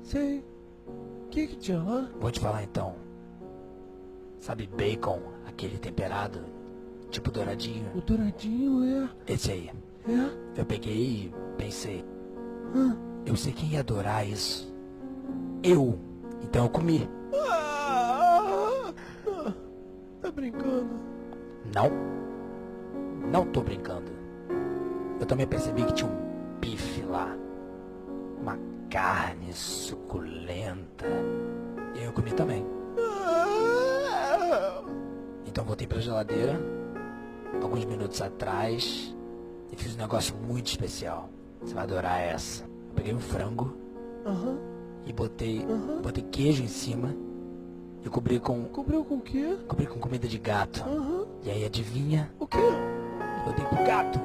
Sei. O que tinha lá? Vou te falar então. Sabe bacon, aquele temperado, tipo douradinho? O douradinho, é. Esse aí. É? Eu peguei e pensei, eu sei quem ia adorar isso. Eu. Então eu comi. Tá brincando? Não. Não tô brincando. Eu também percebi que tinha um bife lá. Uma carne suculenta. E eu comi também. Então voltei pra geladeira, alguns minutos atrás, e fiz um negócio muito especial. Você vai adorar essa. Eu peguei um frango e botei queijo em cima e cobri com... Cobriu com o quê? Cobri com comida de gato. E aí adivinha? O quê? Eu dei pro gato.